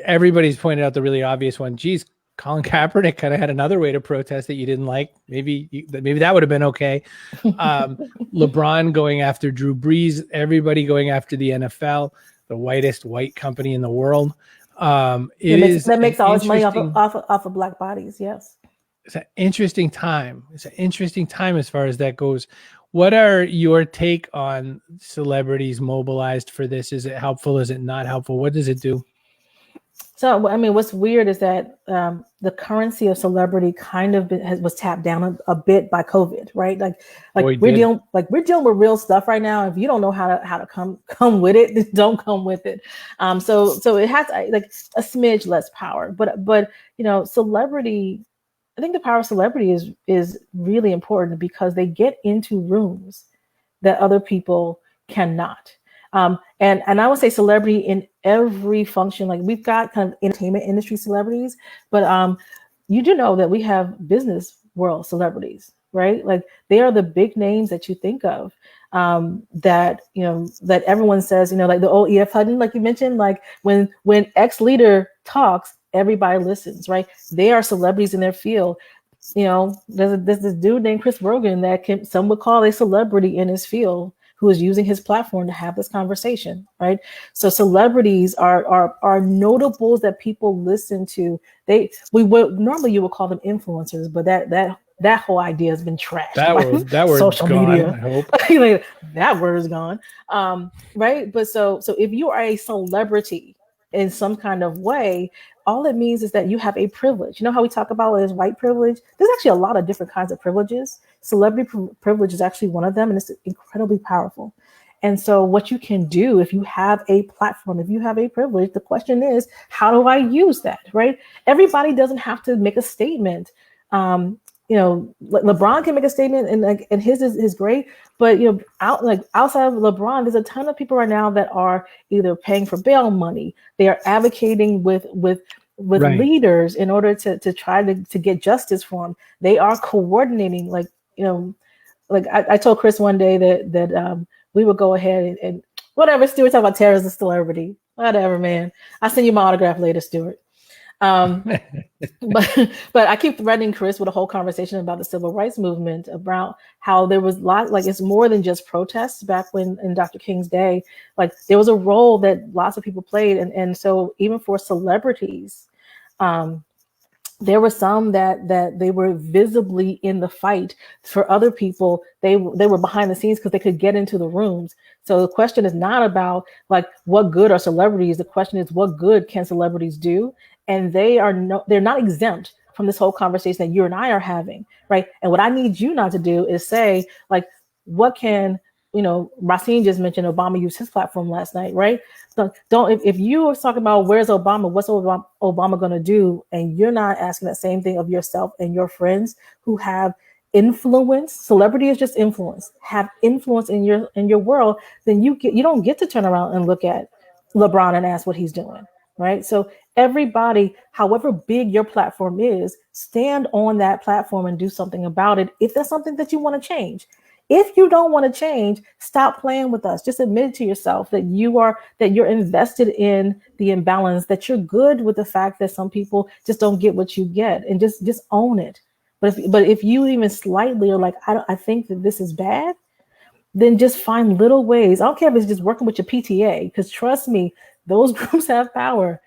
Everybody's pointed out the really obvious one. Geez, Colin Kaepernick kind of had another way to protest that you didn't like. Maybe that would have been okay. LeBron going after Drew Brees, everybody going after the NFL, the whitest white company in the world. That makes all its money off of black bodies. Yes. It's an interesting time. It's an interesting time as far as that goes. What are your take on celebrities mobilized for this? Is it helpful? Is it not helpful? What does it do? So, I mean, what's weird is that the currency of celebrity kind of was tapped down a bit by COVID, right? Like we're dealing with real stuff right now. If you don't know how to come with it, don't come with it. So it has like a smidge less power, but celebrity. I think the power of celebrity is really important because they get into rooms that other people cannot. And I would say celebrity in every function. Like we've got kind of entertainment industry celebrities, but you do know that we have business world celebrities, right? Like they are the big names that you think of, that everyone says, like the old E.F. Hutton, like you mentioned, like when X leader talks, everybody listens, right? They are celebrities in their field. There's this dude named Chris Brogan that some would call a celebrity in his field, who is using his platform to have this conversation, right? So celebrities are notables that people listen to. Normally you would call them influencers, but that whole idea has been trashed. That word's social gone, media. I hope. Like, that word is gone, right? But so if you are a celebrity in some kind of way, all it means is that you have a privilege. You know how we talk about it as white privilege? There's actually a lot of different kinds of privileges. Celebrity privilege is actually one of them, and it's incredibly powerful. And so what you can do if you have a platform, if you have a privilege, the question is, how do I use that, right? Everybody doesn't have to make a statement. LeBron can make a statement, and his is great. But outside of LeBron, there's a ton of people right now that are either paying for bail money. They are advocating with right. leaders in order to try to get justice for them. They are coordinating. I told Chris one day that we would go ahead and whatever. Stuart talking about Terra as a celebrity. Whatever, man. I'll send you my autograph later, Stuart. But I keep threatening Chris with a whole conversation about the civil rights movement, about how there was it's more than just protests back when in Dr. King's day. Like there was a role that lots of people played, and so even for celebrities, there were some that they were visibly in the fight. For other people, they were behind the scenes because they could get into the rooms. So the question is not about like what good are celebrities. The question is what good can celebrities do? And they're not exempt from this whole conversation that you and I are having, right? And what I need you not to do is say, like, what can, Racine just mentioned Obama used his platform last night, right? So if you are talking about where's Obama, what's Obama going to do, and you're not asking that same thing of yourself and your friends who have influence, celebrity is just influence, have influence in your world, then you don't get to turn around and look at LeBron and ask what he's doing. Right. So everybody, however big your platform is, stand on that platform and do something about it. If that's something that you want to change, if you don't want to change, stop playing with us. Just admit to yourself that you're invested in the imbalance, that you're good with the fact that some people just don't get what you get, and just own it. But if you even slightly are like, I think that this is bad, then just find little ways. I don't care if it's just working with your PTA, because trust me, those groups have power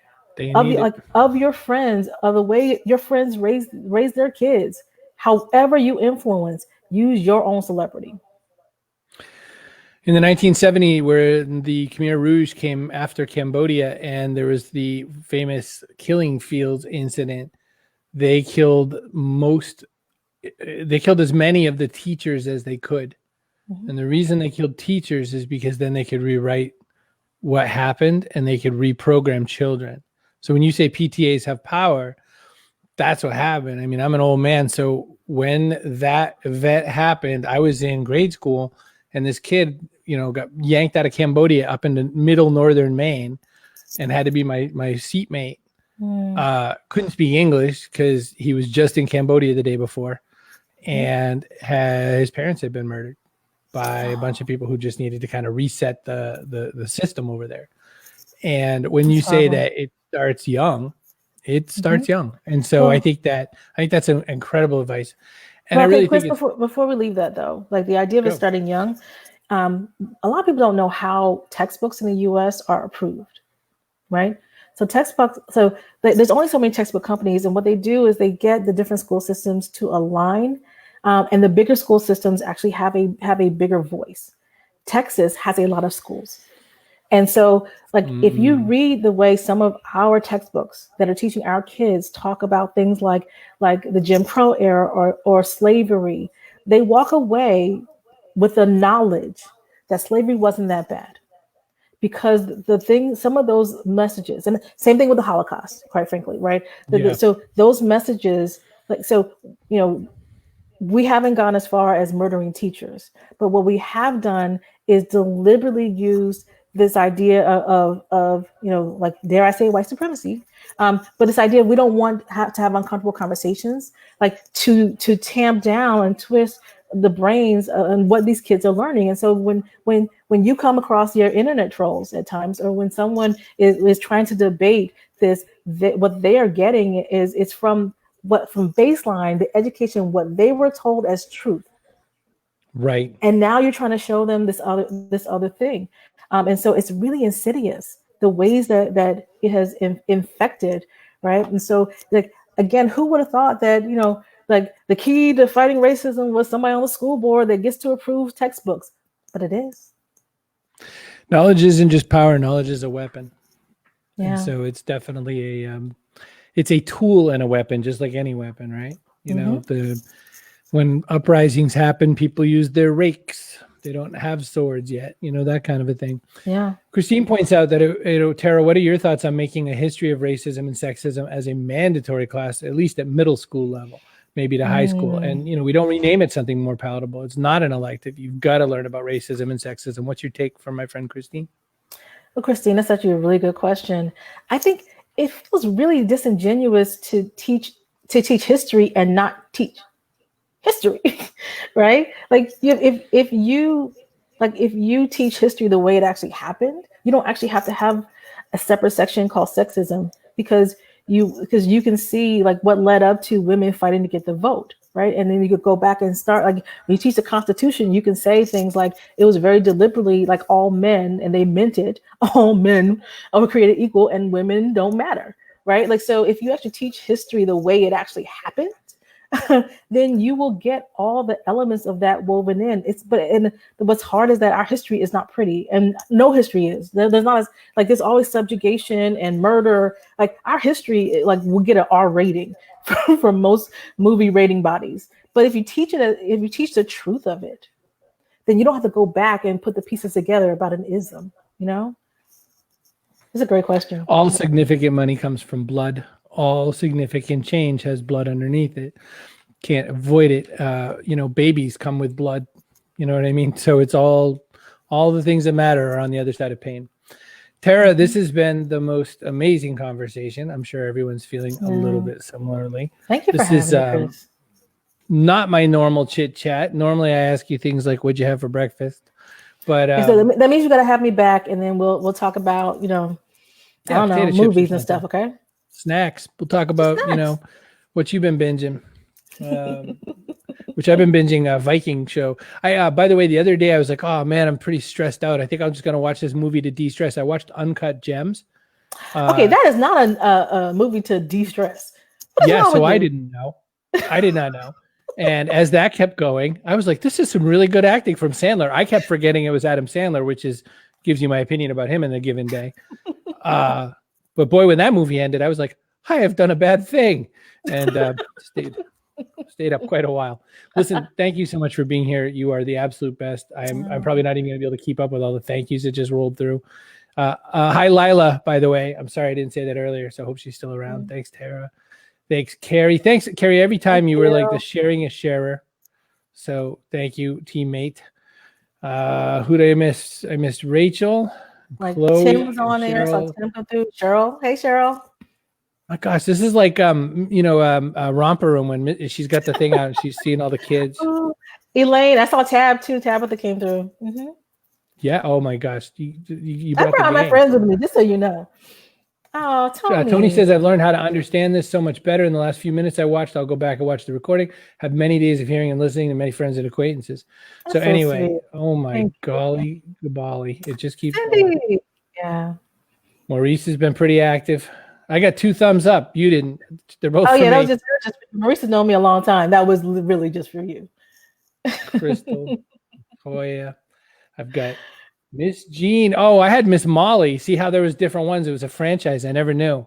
of your friends, of the way your friends raise their kids. However you influence, use your own celebrity. In the 1970s, where the Khmer Rouge came after Cambodia, and there was the famous killing fields incident, they killed as many of the teachers as they could. Mm-hmm. And the reason they killed teachers is because then they could rewrite what happened and they could reprogram children. So when you say PTAs have power, that's what happened. I mean, I'm an old man. So when that event happened, I was in grade school, and this kid, got yanked out of Cambodia up into middle northern Maine and had to be my seatmate. Couldn't speak English because he was just in Cambodia the day before, and his parents had been murdered by a bunch of people who just needed to kind of reset the system over there. And when you say that it starts young, It starts young. And so I think that's an incredible advice. And I really Chris, think before we leave that though, like the idea of it starting young, a lot of people don't know how textbooks in the US are approved, right? So textbooks, so there's only so many textbook companies, and what they do is they get the different school systems to align, and the bigger school systems actually have a bigger voice. Texas has a lot of schools. And so, like, if you read the way some of our textbooks that are teaching our kids talk about things like the Jim Crow era or slavery, they walk away with the knowledge that slavery wasn't that bad. Because some of those messages, and same thing with the Holocaust, quite frankly, right? So those messages, we haven't gone as far as murdering teachers, but what we have done is deliberately use this idea of like, dare I say, white supremacy, but this idea we don't want to have uncomfortable conversations, like to tamp down and twist the brains and what these kids are learning. And so when you come across your internet trolls at times, or when someone is trying to debate this, what they are getting is from baseline, the education, what they were told as truth. Right. And now you're trying to show them this other thing. And so it's really insidious, the ways that it has infected, right? And so, like, again, who would have thought that, like, the key to fighting racism was somebody on the school board that gets to approve textbooks? But it is. Knowledge isn't just power. Knowledge is a weapon. Yeah. And so it's definitely it's a tool and a weapon, just like any weapon, right? You know, when uprisings happen, people use their rakes. They don't have swords yet, that kind of a thing. Yeah. Christine points out that, Tara, what are your thoughts on making a history of racism and sexism as a mandatory class, at least at middle school level, maybe to high school? And, we don't rename it something more palatable. It's not an elective. You've got to learn about racism and sexism. What's your take from my friend, Christine? Well, Christine, that's actually a really good question. I think it feels really disingenuous to teach history and not teach history, right? Like, if you teach history the way it actually happened, you don't actually have to have a separate section called sexism, because you can see like what led up to women fighting to get the vote, right? And then you could go back and start, like, when you teach the Constitution, you can say things like it was very deliberately like all men, and they meant it, all men are created equal and women don't matter, right? Like, so if you actually teach history the way it actually happened, then you will get all the elements of that woven in. And what's hard is that our history is not pretty, and no history is. There's not there's always subjugation and murder. Like, our history, like, will get an R rating from most movie rating bodies. But if you teach the truth of it, then you don't have to go back and put the pieces together about an ism. It's a great question. All significant money comes from blood. All significant change has blood underneath it. Can't avoid it. Babies come with blood. You know what I mean? So it's all the things that matter are on the other side of pain. Tara, this has been the most amazing conversation. I'm sure everyone's feeling a little bit similarly. Thank you for having me, Chris. Not my normal chit chat. Normally I ask you things like, what'd you have for breakfast? But so that means you got to have me back, and then we'll talk about, I don't know, movies and stuff. Okay. Snacks. We'll talk about, what you've been binging, which I've been binging a Viking show. By the way, the other day I was like, oh man, I'm pretty stressed out. I think I'm just going to watch this movie to de-stress. I watched Uncut Gems. Okay. That is not a movie to de-stress. Yeah. So I didn't know. I did not know. And as that kept going, I was like, this is some really good acting from Sandler. I kept forgetting it was Adam Sandler, which gives you my opinion about him in a given day. But boy, when that movie ended, I was like, I have done a bad thing, and stayed up quite a while. Listen, thank you so much for being here. You are the absolute best. I'm probably not even going to be able to keep up with all the thank yous that just rolled through. Hi, Lila, by the way. I'm sorry I didn't say that earlier, so I hope she's still around. Thanks, Tara. Thanks, Carrie. Thanks, Carrie. Every time you were like the sharing a sharer. So thank you, teammate. Who did I miss? I missed Rachel. Like Chloe, Tim was on there. So Tim come through. Cheryl. Hey, Cheryl. My gosh, this is like a romper room when she's got the thing out and she's seeing all the kids. Elaine, I saw Tab too. Tabitha came through. Mm-hmm. Yeah. Oh my gosh, you I brought my friends with me, just so you know. Oh, Tony. Tony says, I've learned how to understand this so much better in the last few minutes I watched. I'll go back and watch the recording. Have many days of hearing and listening to many friends and acquaintances. So anyway, sweet. oh my golly, it just keeps going. Yeah. Maurice has been pretty active. I got 2 thumbs up. You didn't. They're both that me. was just Maurice has known me a long time. That was really just for you. Crystal. Oh yeah. I've got Miss Jean. Oh, I had Miss Molly. See how there was different ones. It was a franchise. I never knew.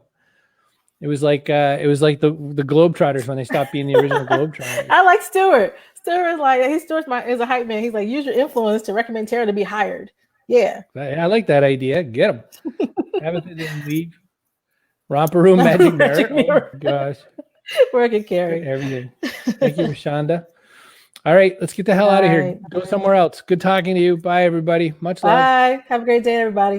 It was like the Globetrotters when they stopped being the original Globetrotters. I like Stuart. Stuart's is a hype man. He's like, use your influence to recommend Terra to be hired. Yeah. I like that idea. Get him. Have it in league. Romper Room Magic Mirror. Oh gosh. Working Carrie. Everything. Thank you, Rashonda. All right, let's get the hell out of here. Go somewhere else. Good talking to you. Bye, everybody. Much love. Bye. Have a great day, everybody.